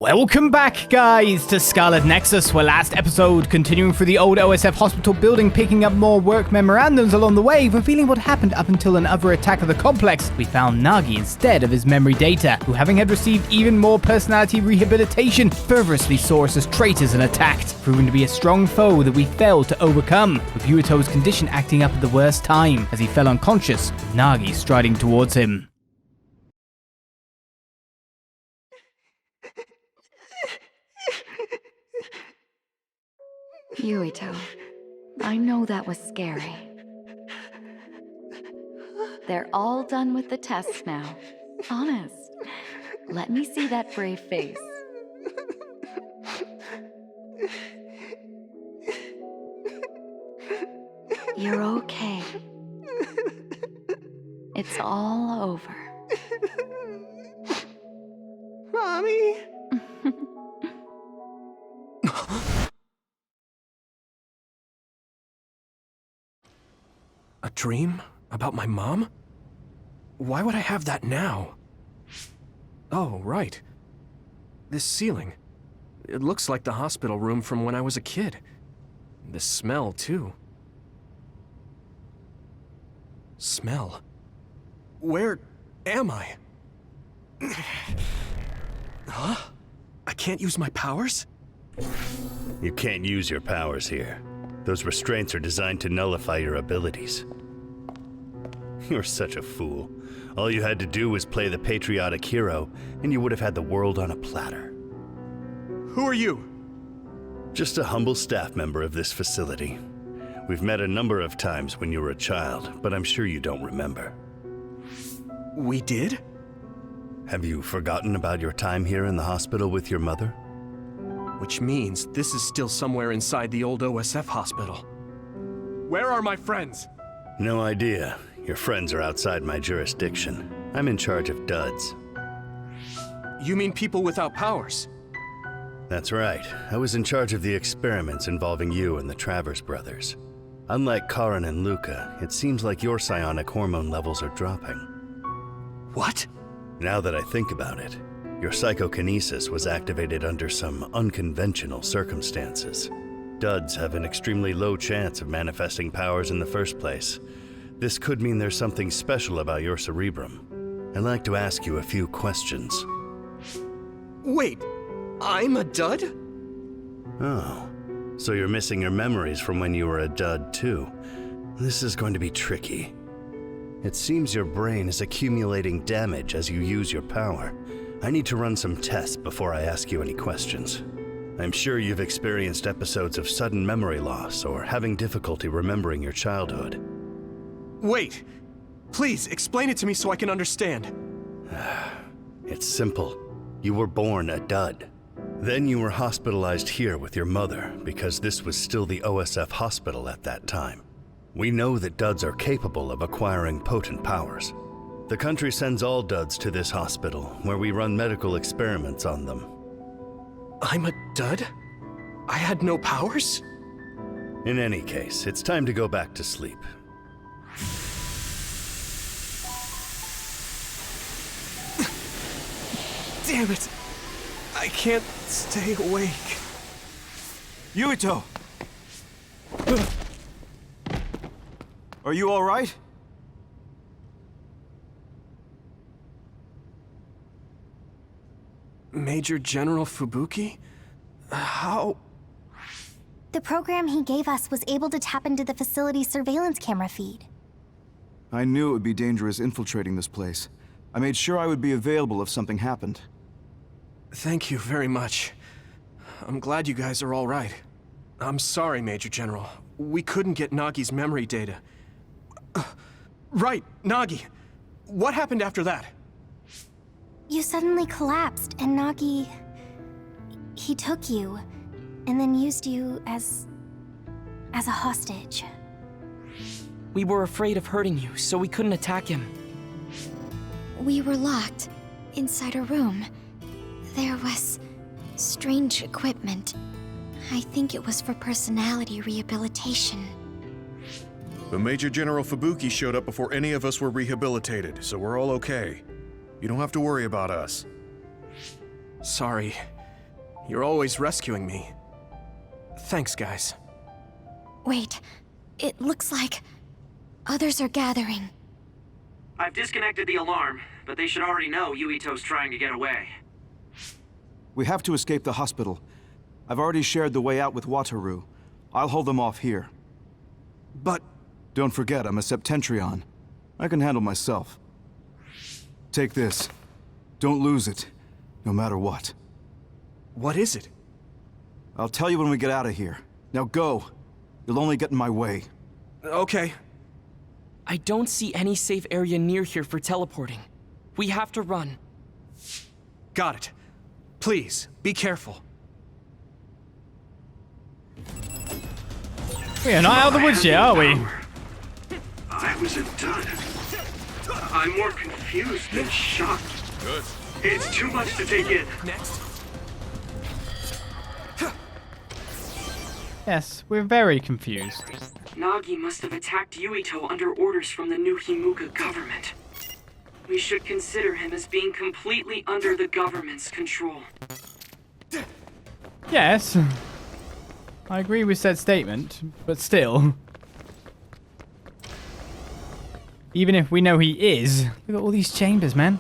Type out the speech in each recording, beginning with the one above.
Welcome back, guys, to Scarlet Nexus, where last episode, continuing through the old OSF hospital building, picking up more work memorandums along the way, revealing what happened up until another attack of the complex, we found Nagi instead of his memory data, who, having had received even more personality rehabilitation, furtherly saw us as traitors and attacked, proving to be a strong foe that we failed to overcome, with Yuito's condition acting up at the worst time, as he fell unconscious, with Nagi striding towards him. Yuito, I know that was scary. They're all done with the tests now. Honest. Let me see that brave face. You're okay. It's all over. Mommy? A dream? About my mom? Why would I have that now? Oh, right. This ceiling. It looks like the hospital room from when I was a kid. The smell, too. Smell? Where am I? Huh? I can't use my powers? You can't use your powers here. Those restraints are designed to nullify your abilities. You're such a fool. All you had to do was play the patriotic hero, and you would have had the world on a platter. Who are you? Just a humble staff member of this facility. We've met a number of times when you were a child, but I'm sure you don't remember. We did? Have you forgotten about your time here in the hospital with your mother? Which means this is still somewhere inside the old OSF hospital. Where are my friends? No idea. Your friends are outside my jurisdiction. I'm in charge of duds. You mean people without powers? That's right. I was in charge of the experiments involving you and the Travers brothers. Unlike Karin and Luca, it seems like your psionic hormone levels are dropping. What? Now that I think about it, your psychokinesis was activated under some unconventional circumstances. Duds have an extremely low chance of manifesting powers in the first place. This could mean there's something special about your cerebrum. I'd like to ask you a few questions. Wait, I'm a dud? Oh, so you're missing your memories from when you were a dud too. This is going to be tricky. It seems your brain is accumulating damage as you use your power. I need to run some tests before I ask you any questions. I'm sure you've experienced episodes of sudden memory loss or having difficulty remembering your childhood. Wait, please explain it to me so I can understand. It's simple. You were born a dud. Then you were hospitalized here with your mother because this was still the OSF hospital at that time. We know that duds are capable of acquiring potent powers. The country sends all duds to this hospital, where we run medical experiments on them. I'm a dud? I had no powers? In any case, it's time to go back to sleep. Damn it! I can't stay awake. Yuito! Are you all right? Major General Fubuki? How? The program he gave us was able to tap into the facility's surveillance camera feed. I knew it would be dangerous infiltrating this place. I made sure I would be available if something happened. Thank you very much. I'm glad you guys are all right. I'm sorry, Major General. We couldn't get Nagi's memory data. Right, Nagi. What happened after that? You suddenly collapsed, and Nagi... he took you, and then used you as a hostage. We were afraid of hurting you, so we couldn't attack him. We were locked inside a room. There was strange equipment. I think it was for personality rehabilitation. But Major General Fubuki showed up before any of us were rehabilitated, so we're all okay. You don't have to worry about us. Sorry. You're always rescuing me. Thanks, guys. Wait, it looks like others are gathering. I've disconnected the alarm, but they should already know Yuito's trying to get away. We have to escape the hospital. I've already shared the way out with Wataru. I'll hold them off here. But... Don't forget, I'm a Septentrion. I can handle myself. Take this. Don't lose it, no matter what. what is it? I'll tell you when we get out of here. Now go. You'll only get in my way. Okay. I don't see any safe area near here for teleporting. We have to run. Got it. Please, be careful. We are not out of the woods yet, are we? I wasn't done. I'm more confused than shocked. Good. It's too much to take in. Next. Yes, we're very confused. Nagi must have attacked Yuito under orders from the new Himuka government. We should consider him as being completely under the government's control. Yes. I agree with said statement, but still. Even if we know he is, look at all these chambers, man.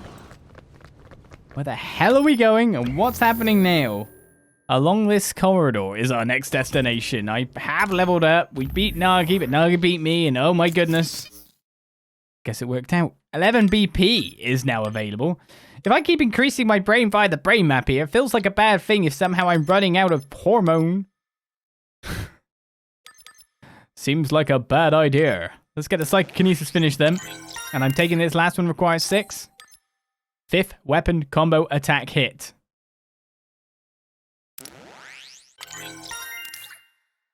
Where the hell are we going and what's happening now? Along this corridor is our next destination. I have leveled up. We beat Nagi, but Nagi beat me, and oh my goodness. Guess it worked out. 11 BP is now available. If I keep increasing my brain via the brain map here, it feels like a bad thing if somehow I'm running out of hormone. Seems like a bad idea. Let's get the psychokinesis finished then. And I'm taking this last one requires 6. 5th weapon combo attack hit.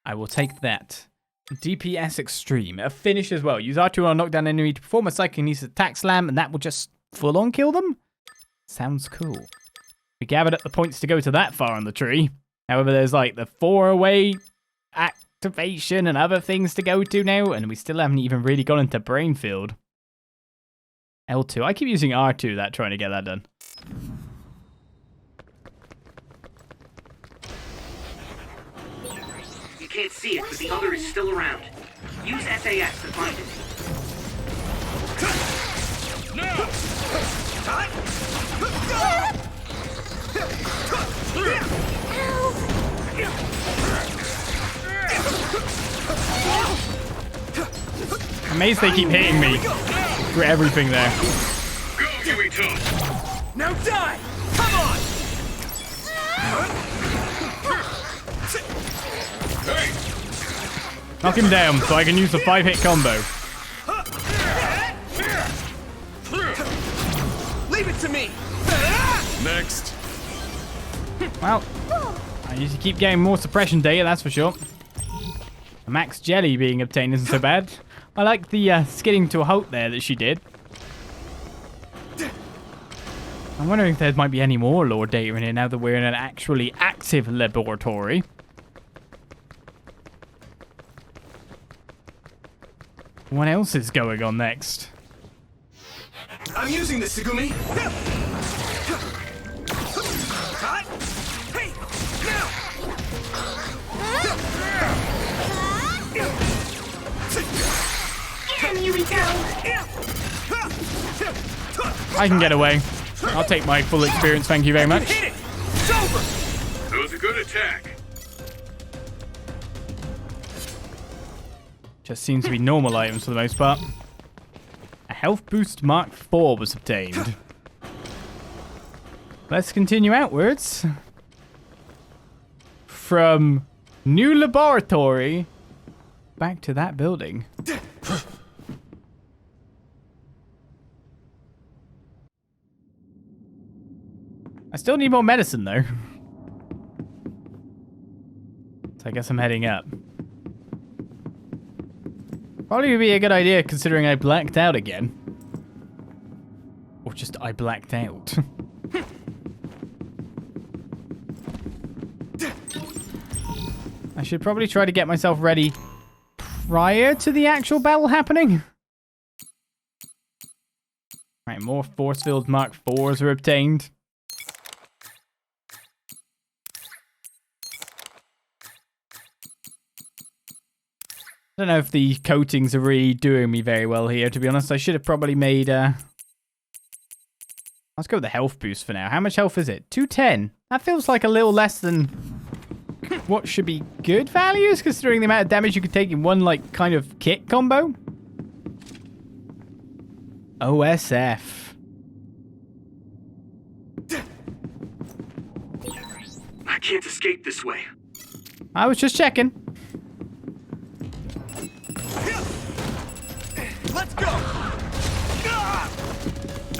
I will take that. DPS Extreme. A finish as well. Use R2 on a knockdown enemy to perform a psychokinesis attack slam, and that will just full on kill them? Sounds cool. We gathered up the points to go to that far on the tree. However, there's like the 4-away activation and other things to go to now, and we still haven't even really gone into Brainfield. L2. I keep using R2 trying to get that done. You can't see it, but the other is still around. Use SAS to find it. Amazed they keep hitting me through everything there. Go, Yuito! Now die! Come on! Hey! Knock him down so I can use the 5-hit combo. Leave it to me! Next. Well, I usually keep getting more suppression data, that's for sure. The max jelly being obtained isn't so bad. I like the skidding to a halt there that she did. I'm wondering if there might be any more lore data in here now that we're in an actually active laboratory. What else is going on next? I'm using this, Segumi! Hey! I can get away. I'll take my full experience, thank you very much. Hit it! It's over! That was a good attack. Just seems to be normal items for the most part. A health boost Mark IV was obtained. Let's continue outwards. From new laboratory back to that building. I still need more medicine though. So I guess I'm heading up. Probably would be a good idea considering I blacked out again. Or just I blacked out. I should probably try to get myself ready prior to the actual battle happening. Right, more force field Mark IVs are obtained. I don't know if the coatings are really doing me very well here, to be honest. I should have probably made... Let's go with the health boost for now. How much health is it? 210. That feels like a little less than what should be good values, considering the amount of damage you could take in one, like, kind of kit combo. OSF. I can't escape this way. I was just checking. Let's go!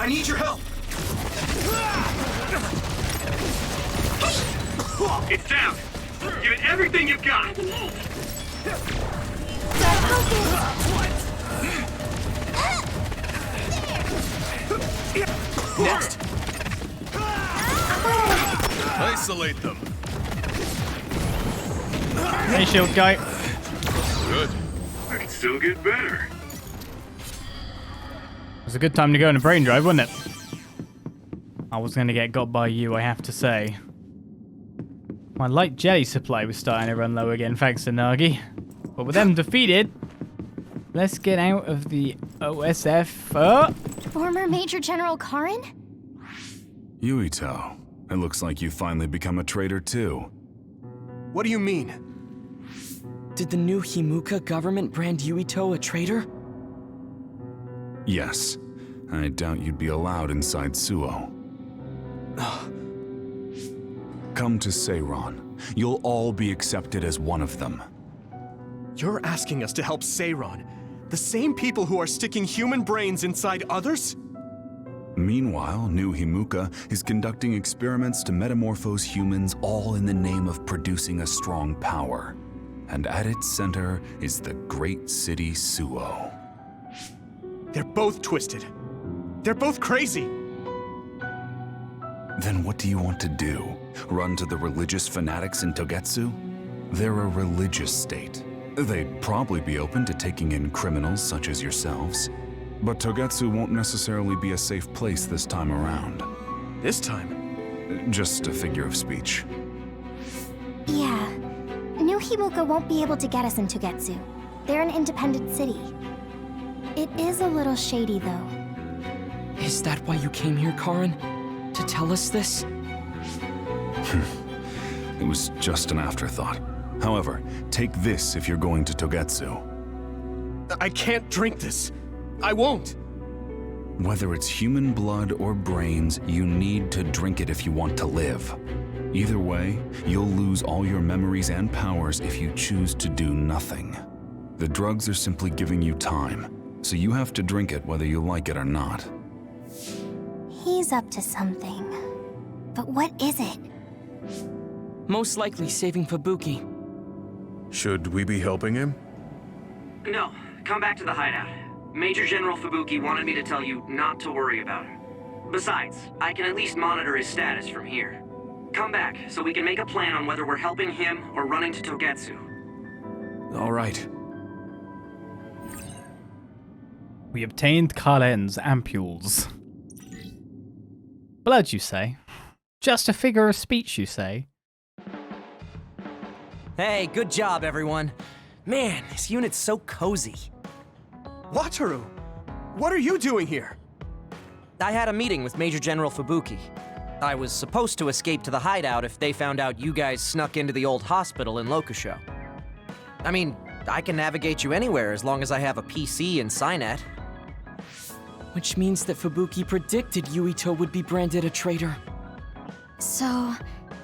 I need your help! It's down! Give it everything you've got! Next! Isolate them! Hey, shield guy. Good. I can still get better. It was a good time to go in a brain drive, wasn't it? I was going to get got by you, I have to say. My light jelly supply was starting to run low again, thanks to Nagi. But with them defeated, let's get out of the OSF. Oh! Former Major General Karin? Yuito, it looks like you finally become a traitor too. What do you mean? Did the new Himuka government brand Yuito a traitor? Yes. I doubt you'd be allowed inside Suo. Come to Seiron. You'll all be accepted as one of them. You're asking us to help Seiron? The same people who are sticking human brains inside others? Meanwhile, new Himuka is conducting experiments to metamorphose humans, all in the name of producing a strong power. And at its center is the great city Suo. They're both twisted. They're both crazy. Then what do you want to do? Run to the religious fanatics in Togetsu? They're a religious state. They'd probably be open to taking in criminals such as yourselves. But Togetsu won't necessarily be a safe place this time around. This time? Just a figure of speech. Yeah. New Himuka won't be able to get us in Togetsu. They're an independent city. It is a little shady, though. Is that why you came here, Karin? To tell us this? It was just an afterthought. However, take this if you're going to Togetsu. I can't drink this. I won't. Whether it's human blood or brains, you need to drink it if you want to live. Either way, you'll lose all your memories and powers if you choose to do nothing. The drugs are simply giving you time, so you have to drink it whether you like it or not. He's up to something. But what is it? Most likely saving Fubuki. Should we be helping him? No, come back to the hideout. Major General Fubuki wanted me to tell you not to worry about him. Besides, I can at least monitor his status from here. Come back, so we can make a plan on whether we're helping him or running to Togetsu. All right. We obtained Karen's ampules. Blood, you say? Just a figure of speech, you say? Hey, good job, everyone. Man, this unit's so cozy. Wataru! What are you doing here? I had a meeting with Major General Fubuki. I was supposed to escape to the hideout if they found out you guys snuck into the old hospital in Lokusho. I mean, I can navigate you anywhere as long as I have a PC and Cynet. Which means that Fubuki predicted Yuito would be branded a traitor. So,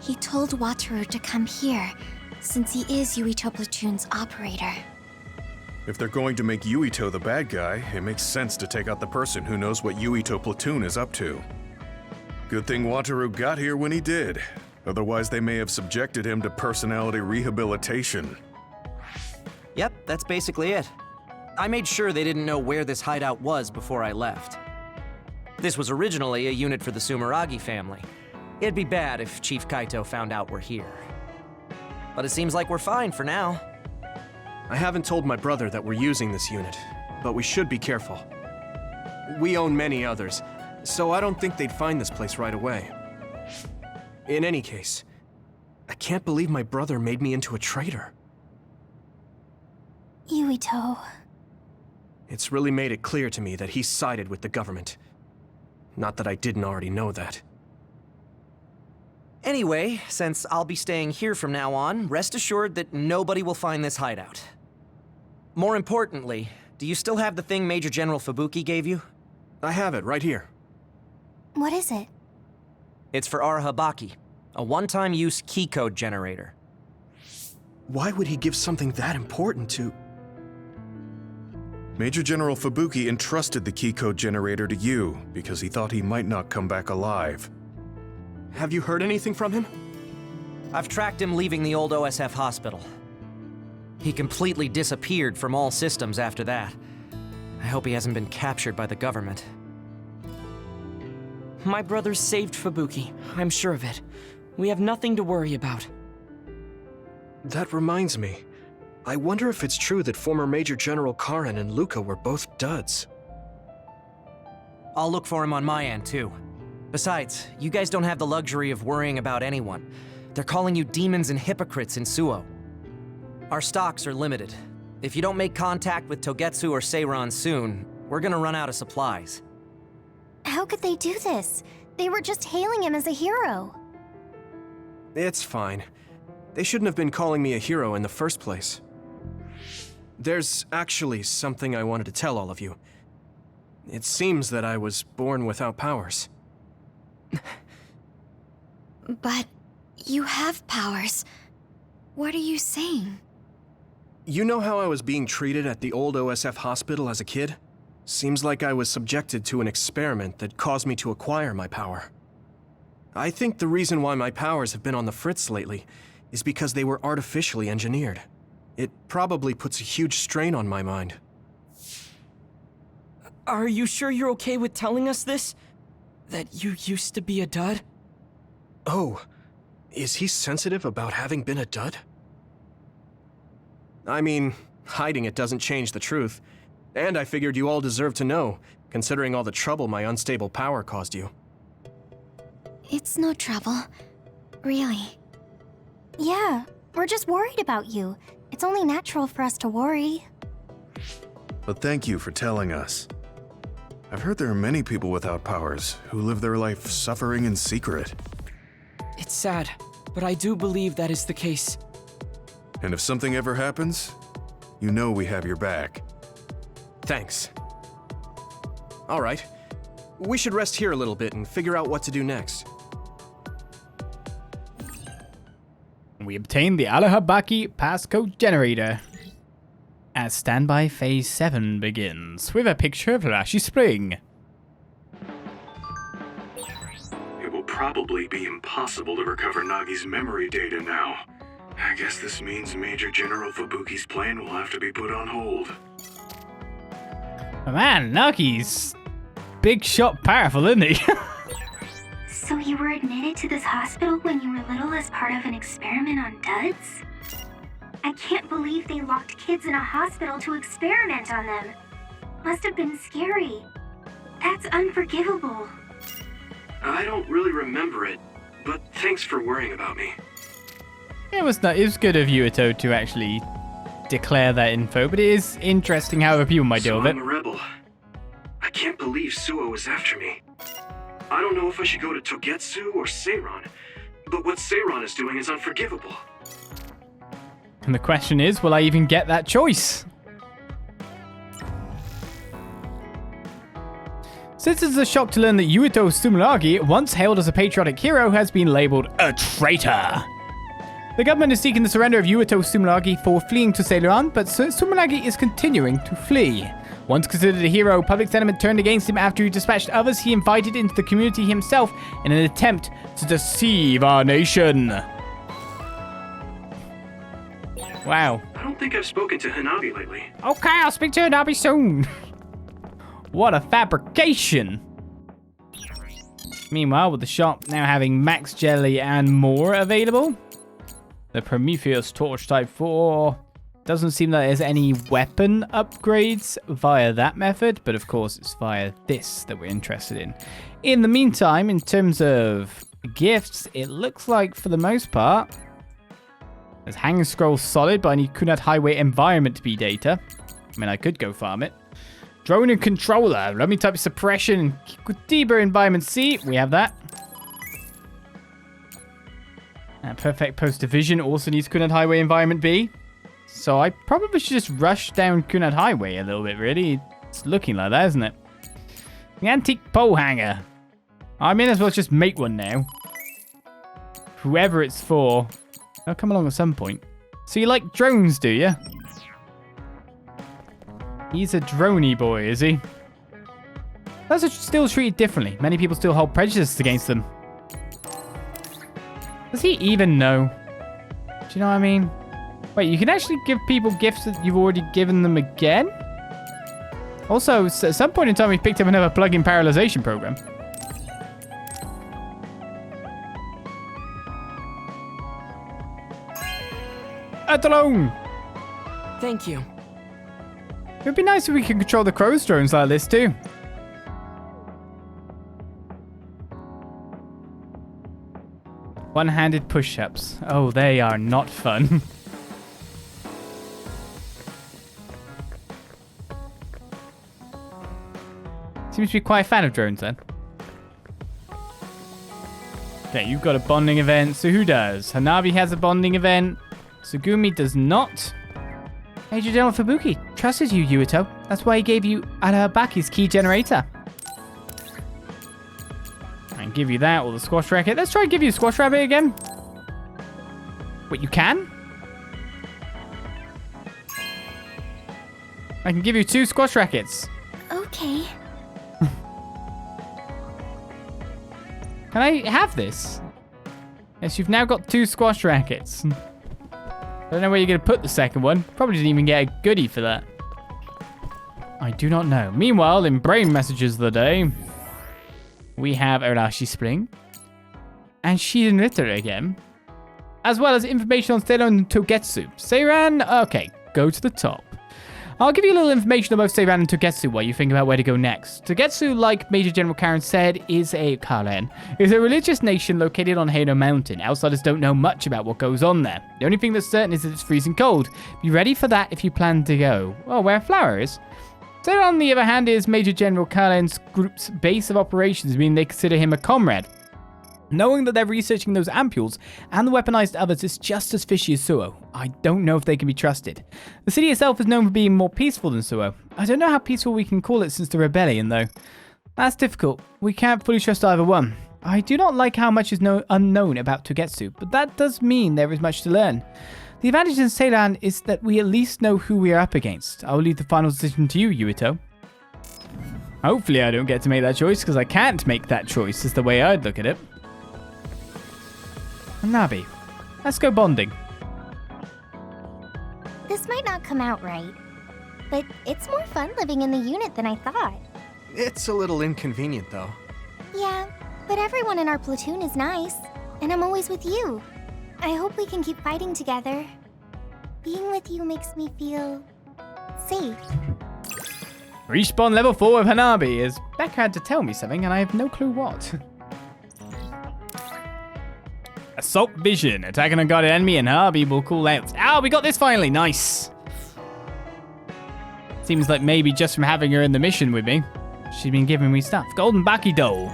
he told Wataru to come here, since he is Yuito Platoon's operator. If they're going to make Yuito the bad guy, it makes sense to take out the person who knows what Yuito Platoon is up to. Good thing Wataru got here when he did. Otherwise, they may have subjected him to personality rehabilitation. Yep, that's basically it. I made sure they didn't know where this hideout was before I left. This was originally a unit for the Sumeragi family. It'd be bad if Chief Kaito found out we're here. But it seems like we're fine for now. I haven't told my brother that we're using this unit, but we should be careful. We own many others, so I don't think they'd find this place right away. In any case, I can't believe my brother made me into a traitor. Yuito. It's really made it clear to me that he sided with the government. Not that I didn't already know that. Anyway, since I'll be staying here from now on, rest assured that nobody will find this hideout. More importantly, do you still have the thing Major General Fubuki gave you? I have it right here. What is it? It's for Arahabaki, a one-time use key code generator. Why would he give something that important to... Major General Fubuki entrusted the key code generator to you because he thought he might not come back alive. Have you heard anything from him? I've tracked him leaving the old OSF hospital. He completely disappeared from all systems after that. I hope he hasn't been captured by the government. My brother saved Fubuki, I'm sure of it. We have nothing to worry about. That reminds me. I wonder if it's true that former Major General Karen and Luca were both duds. I'll look for him on my end, too. Besides, you guys don't have the luxury of worrying about anyone. They're calling you demons and hypocrites in Suo. Our stocks are limited. If you don't make contact with Togetsu or Seiran soon, we're gonna run out of supplies. How could they do this? They were just hailing him as a hero. It's fine. They shouldn't have been calling me a hero in the first place. There's actually something I wanted to tell all of you. It seems that I was born without powers. But you have powers. What are you saying? You know how I was being treated at the old OSF hospital as a kid? Seems like I was subjected to an experiment that caused me to acquire my power. I think the reason why my powers have been on the fritz lately is because they were artificially engineered. It probably puts a huge strain on my mind. Are you sure you're okay with telling us this? That you used to be a dud? Oh, is he sensitive about having been a dud? I mean, hiding it doesn't change the truth. And I figured you all deserve to know, considering all the trouble my unstable power caused you. It's no trouble. Really. Yeah, we're just worried about you. It's only natural for us to worry. But thank you for telling us. I've heard there are many people without powers who live their life suffering in secret. It's sad, but I do believe that is the case. And if something ever happens, you know we have your back. Thanks. All right. We should rest here a little bit and figure out what to do next. We obtained the Arahabaki passcode generator. As standby phase 7 begins, with a picture of Arashi Spring. It will probably be impossible to recover Nagi's memory data now. I guess this means Major General Fubuki's plan will have to be put on hold. Oh man, Nagi's big shot powerful, isn't he? So you were admitted to this hospital when you were little as part of an experiment on duds? I can't believe they locked kids in a hospital to experiment on them. Must have been scary. That's unforgivable. I don't really remember it, but thanks for worrying about me. It was good of Yuito to actually declare that info, but it is interesting how other people might deal with it. I'm a rebel. I can't believe Suo is after me. I don't know if I should go to Togetsu or Seiran, but what Seiran is doing is unforgivable. And the question is, will I even get that choice? Since it's a shock to learn that Yuito Sumeragi, once hailed as a patriotic hero, has been labeled a traitor. The government is seeking the surrender of Yuito Sumeragi for fleeing to Seiran, but Sumeragi is continuing to flee. Once considered a hero, public sentiment turned against him after he dispatched others he invited into the community himself in an attempt to deceive our nation. Wow. I don't think I've spoken to Hanabi lately. Okay, I'll speak to Hanabi soon. What a fabrication. Meanwhile, with the shop now having max jelly and more available, the Prometheus Torch Type 4 doesn't seem that there's any weapon upgrades via that method, but of course it's via this that we're interested in. In the meantime, in terms of gifts, it looks like for the most part, There's hanging scroll solid, but I need Kunad Highway environment to be data. I mean, I could go farm it. Drone and controller. Let me type suppression. Deeper environment C. We have that. And perfect poster vision also needs Kunad Highway environment B. So I probably should just rush down Kunad Highway a little bit, really. It's looking like that, isn't it? The antique pole hanger. I may as well just make one now. Whoever it's for. They'll come along at some point. So you like drones, do you? He's a droney boy, is he? Those are still treated differently. Many people still hold prejudices against them. Does he even know? Do you know what I mean? Wait, you can actually give people gifts that you've already given them again? Also, at some point in time, we picked up another plug-in parallelization program. Alone. Thank you. It would be nice if we could control the crow's drones like this too. One-handed push-ups. Oh, they are not fun. Seems to be quite a fan of drones then. Okay, you've got a bonding event. So who does? Hanabi has a bonding event. Sugumi does not. Major General Fubuki trusted you, Yuito. That's why he gave you Arabaki's key generator. I can give you that or the squash racket. Let's try and give you a squash rabbit again. Wait, you can? I can give you 2 squash rackets. Okay. Can I have this? Yes, you've now got 2 squash rackets. I don't know where you're going to put the second one. Probably didn't even get a goodie for that. I do not know. Meanwhile, in brain messages of the day, we have Arashi Spring and Shiden Ritter again, as well as information on Seiran and Togetsu. Seiran, okay, go to the top. I'll give you a little information about Seiran and Togetsu while you think about where to go next. Togetsu, like Major General Karen said, is a religious nation located on Hano Mountain. Outsiders don't know much about what goes on there. The only thing that's certain is that it's freezing cold. Be ready for that if you plan to go. Oh, where Flower is. Seiran, on the other hand, is Major General Kalen's group's base of operations, meaning they consider him a comrade. Knowing that they're researching those ampules and the weaponized others is just as fishy as Suo. I don't know if they can be trusted. The city itself is known for being more peaceful than Suo. I don't know how peaceful we can call it since the rebellion, though. That's difficult. We can't fully trust either one. I do not like how much is unknown about Togetsu, but that does mean there is much to learn. The advantage in Seiran is that we at least know who we are up against. I will leave the final decision to you, Yuito. Hopefully I don't get to make that choice, because I can't make that choice, is the way I'd look at it. Hanabi, let's go bonding. This might not come out right, but it's more fun living in the unit than I thought. It's a little inconvenient, though. Yeah, but everyone in our platoon is nice, and I'm always with you. I hope we can keep fighting together. Being with you makes me feel safe. Respawn level 4 of Hanabi, as Becca had to tell me something and I have no clue what. Assault vision. Attacking a guarded enemy and Hanabi will call out. Ah, we got this finally. Nice. Seems like maybe just from having her in the mission with me, she's been giving me stuff. Golden Baki doll.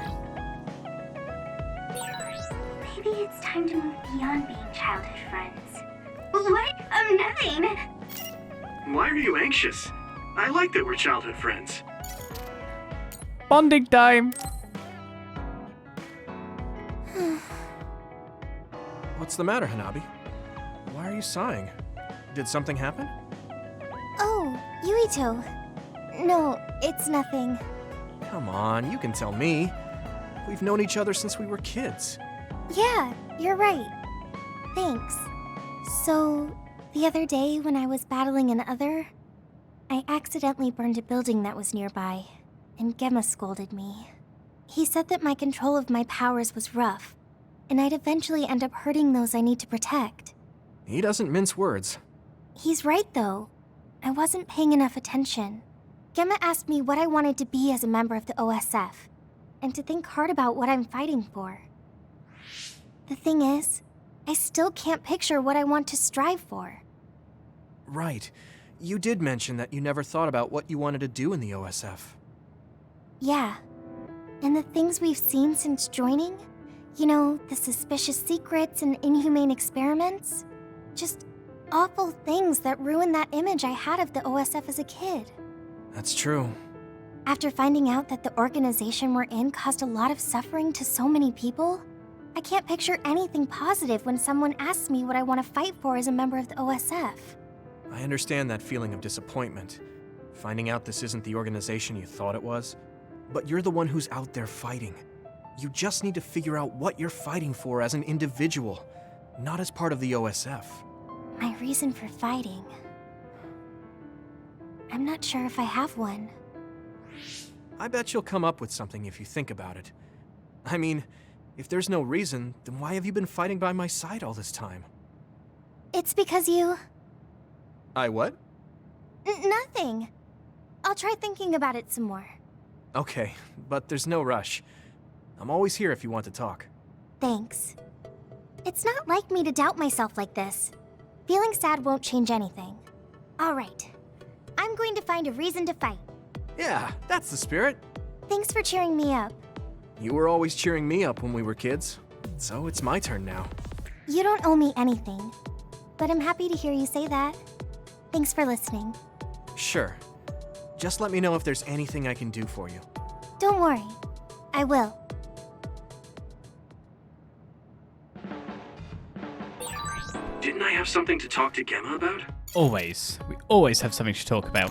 Maybe it's time to move beyond being childhood friends. What? Nothing. Why are you anxious? I like that we're childhood friends. Bonding time. What's the matter, Hanabi? Why are you sighing? Did something happen? Oh, Yuito. No, it's nothing. Come on, you can tell me. We've known each other since we were kids. Yeah, you're right. Thanks. So, the other day when I was battling an Other, I accidentally burned a building that was nearby, and Gemma scolded me. He said that my control of my powers was rough, and I'd eventually end up hurting those I need to protect. He doesn't mince words. He's right, though. I wasn't paying enough attention. Gemma asked me what I wanted to be as a member of the OSF, and to think hard about what I'm fighting for. The thing is, I still can't picture what I want to strive for. Right. You did mention that you never thought about what you wanted to do in the OSF. Yeah. And the things we've seen since joining? You know, the suspicious secrets and inhumane experiments? Just awful things that ruined that image I had of the OSF as a kid. That's true. After finding out that the organization we're in caused a lot of suffering to so many people, I can't picture anything positive when someone asks me what I want to fight for as a member of the OSF. I understand that feeling of disappointment, finding out this isn't the organization you thought it was. But you're the one who's out there fighting. You just need to figure out what you're fighting for as an individual, not as part of the OSF. My reason for fighting... I'm not sure if I have one. I bet you'll come up with something if you think about it. I mean, if there's no reason, then why have you been fighting by my side all this time? It's because you... I what? Nothing. I'll try thinking about it some more. Okay, but there's no rush. I'm always here if you want to talk. Thanks. It's not like me to doubt myself like this. Feeling sad won't change anything. Alright. I'm going to find a reason to fight. Yeah, that's the spirit. Thanks for cheering me up. You were always cheering me up when we were kids, so it's my turn now. You don't owe me anything, but I'm happy to hear you say that. Thanks for listening. Sure. Just let me know if there's anything I can do for you. Don't worry. I will. Didn't I have something to talk to Gemma about? Always. We always have something to talk about.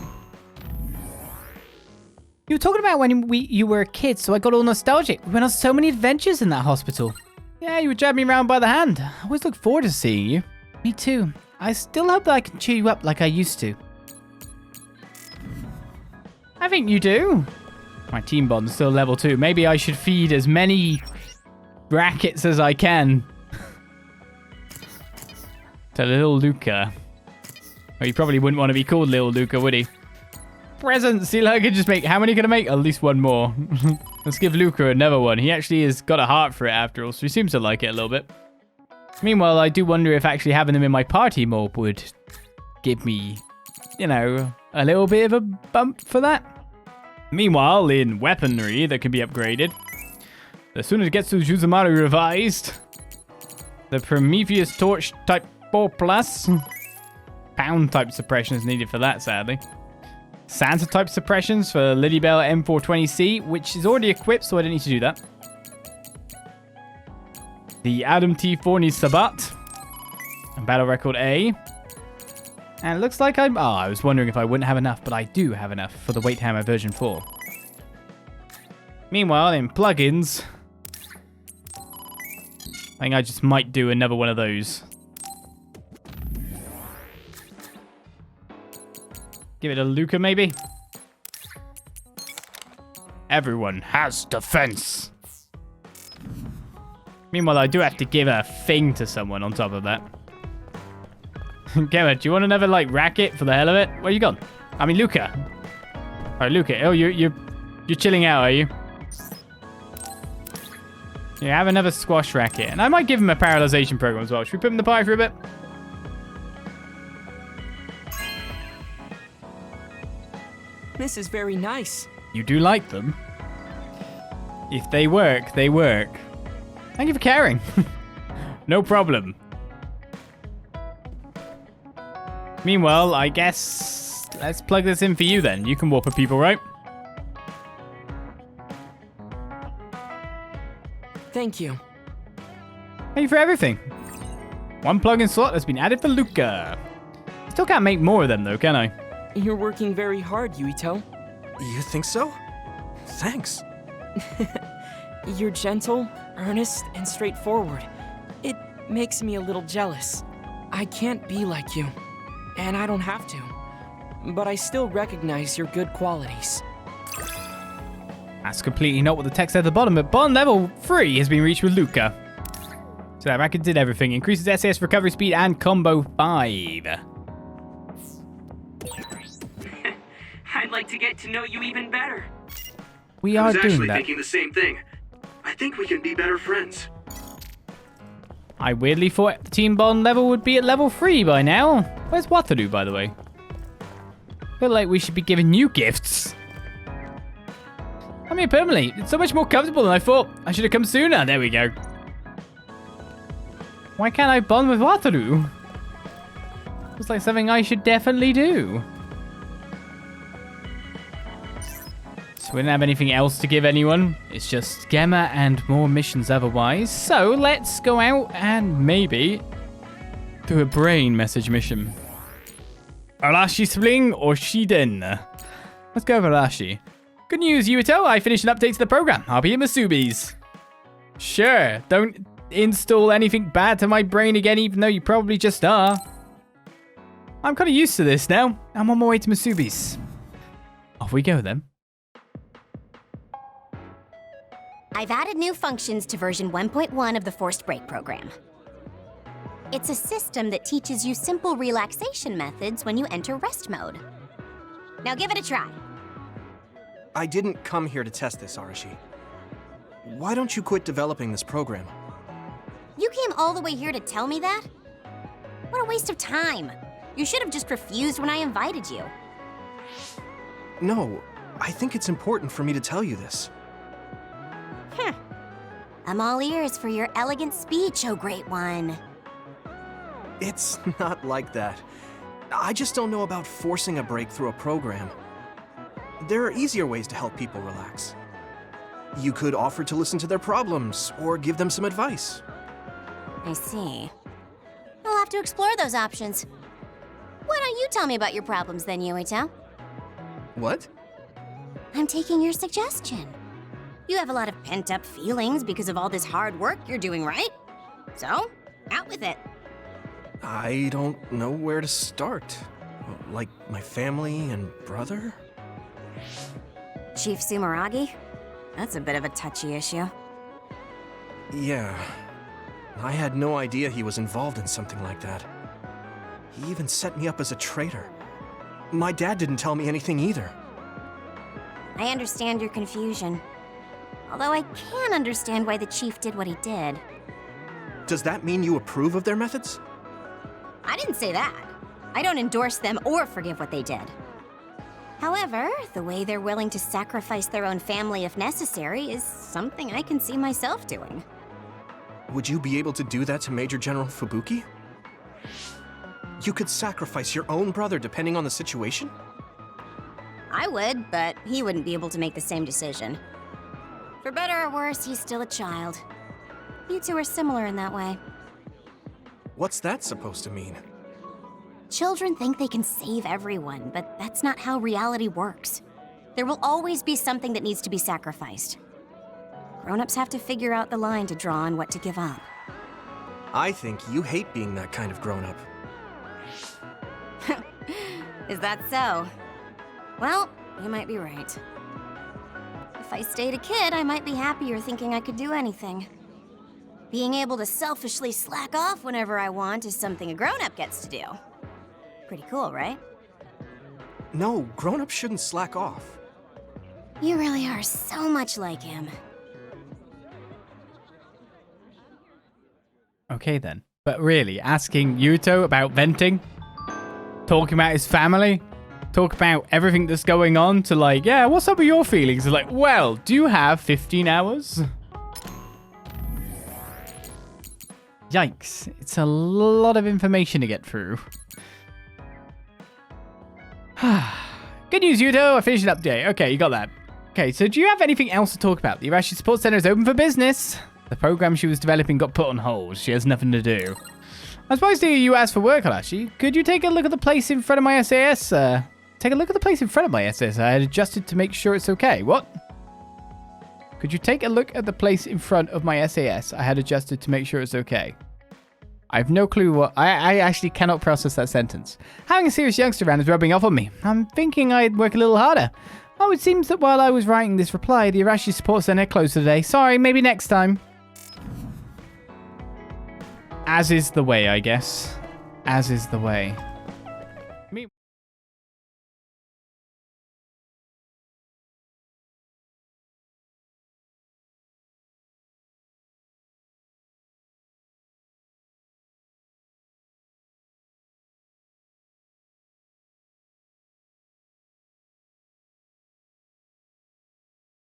You were talking about when you were a kid, so I got all nostalgic. We went on so many adventures in that hospital. Yeah, you would drag me around by the hand. I always look forward to seeing you. Me too. I still hope that I can cheer you up like I used to. I think you do. My team bond's still level 2. Maybe I should feed as many brackets as I can to little Luca. Well, he probably wouldn't want to be called little Luca, would he? Presents! See, I could just make... How many can I make? At least one more. Let's give Luca another one. He actually has got a heart for it after all, so he seems to like it a little bit. Meanwhile, I do wonder if actually having them in my party mob would give me, you know, a little bit of a bump for that. Meanwhile, in weaponry that can be upgraded, the Sumeragi Suzumaru revised, the Prometheus Torch Type 4 Plus, Pound type suppression is needed for that, sadly. Santa type suppressions for Lidybell M420C, which is already equipped, so I don't need to do that. The Adam T. Sabat, and Battle Record A. And it looks like I was wondering if I wouldn't have enough, but I do have enough for the Weight Hammer version 4. Meanwhile, in plugins, I think I just might do another one of those. Give it a Luca, maybe? Everyone has defense. Meanwhile, I do have to give a thing to someone on top of that. Gemma, do you want another, like, racket for the hell of it? Where you gone? I mean, Luca. All right, Luca. Oh, you're chilling out, are you? Yeah, have another squash racket. And I might give him a paralyzation program as well. Should we put him in the pie for a bit? This is very nice. You do like them? If they work, they work. Thank you for caring. No problem. Meanwhile, I guess let's plug this in for you then. You can warp at people, right? Thank you. Thank you for everything. One plug-in slot has been added for Luca. Still can't make more of them though, can I? You're working very hard, Yuito. You think so? Thanks. You're gentle, earnest, and straightforward. It makes me a little jealous. I can't be like you, and I don't have to. But I still recognize your good qualities. That's completely not what the text said at the bottom, but bond level 3 has been reached with Luca. So that racket did everything. Increases SAS recovery speed and combo 5. I'd like to get to know you even better. We are doing that. I was actually thinking the same thing. I think we can be better friends. I weirdly thought the team bond level would be at level 3 by now. Where's Wataru, by the way? I feel like we should be giving you gifts. I'm here permanently. It's so much more comfortable than I thought. I should have come sooner. There we go. Why can't I bond with Wataru? Looks like something I should definitely do. So we don't have anything else to give anyone. It's just Gemma and more missions otherwise. So let's go out and maybe do a brain message mission. Arashi sibling or Shiden? Let's go with Arashi. Good news, Yuito. I finished an update to the program. I'll be at Masubi's. Sure. Don't install anything bad to my brain again, even though you probably just are. I'm kind of used to this now. I'm on my way to Masubi's. Off we go then. I've added new functions to version 1.1 of the Forced Break program. It's a system that teaches you simple relaxation methods when you enter rest mode. Now give it a try. I didn't come here to test this, Arashi. Why don't you quit developing this program? You came all the way here to tell me that? What a waste of time. You should have just refused when I invited you. No, I think it's important for me to tell you this. I'm all ears for your elegant speech, oh great one. It's not like that. I just don't know about forcing a break through a program. There are easier ways to help people relax. You could offer to listen to their problems, or give them some advice. I see. I'll have to explore those options. Why don't you tell me about your problems then, Yuito? What? I'm taking your suggestion. You have a lot of pent-up feelings because of all this hard work you're doing, right? So, out with it. I don't know where to start. Like my family and brother? Chief Sumeragi? That's a bit of a touchy issue. Yeah. I had no idea he was involved in something like that. He even set me up as a traitor. My dad didn't tell me anything either. I understand your confusion. Although I can understand why the chief did what he did. Does that mean you approve of their methods? I didn't say that. I don't endorse them or forgive what they did. However, the way they're willing to sacrifice their own family if necessary is something I can see myself doing. Would you be able to do that to Major General Fubuki? You could sacrifice your own brother depending on the situation? I would, but he wouldn't be able to make the same decision. For better or worse, he's still a child. You two are similar in that way. What's that supposed to mean? Children think they can save everyone, but that's not how reality works. There will always be something that needs to be sacrificed. Grown-ups have to figure out the line to draw on what to give up. I think you hate being that kind of grown-up. Is that so? Well, you might be right. If I stayed a kid, I might be happier thinking I could do anything. Being able to selfishly slack off whenever I want is something a grown-up gets to do. Pretty cool, right? No, grown-ups shouldn't slack off. You really are so much like him. Okay then. But really, asking Yuito about venting, talking about his family, talk about everything that's going on to like, yeah, what's up with your feelings? It's like, well, do you have 15 hours? Yikes. It's a lot of information to get through. Good news, Yuito. I finished an update. Okay, you got that. Okay, so do you have anything else to talk about? The Arashi Support Center is open for business. The program she was developing got put on hold. She has nothing to do. I suppose you asked for work, Arashi. Could you take a look at the place in front of my SAS? Take a look at the place in front of my SAS. I had adjusted to make sure it's okay. What? Could you take a look at the place in front of my SAS? I had adjusted to make sure it's okay. I have no clue what... I actually cannot process that sentence. Having a serious youngster around is rubbing off on me. I'm thinking I'd work a little harder. Oh, it seems that while I was writing this reply, the Arashi Support Center closed today. Sorry, maybe next time. As is the way, I guess. As is the way.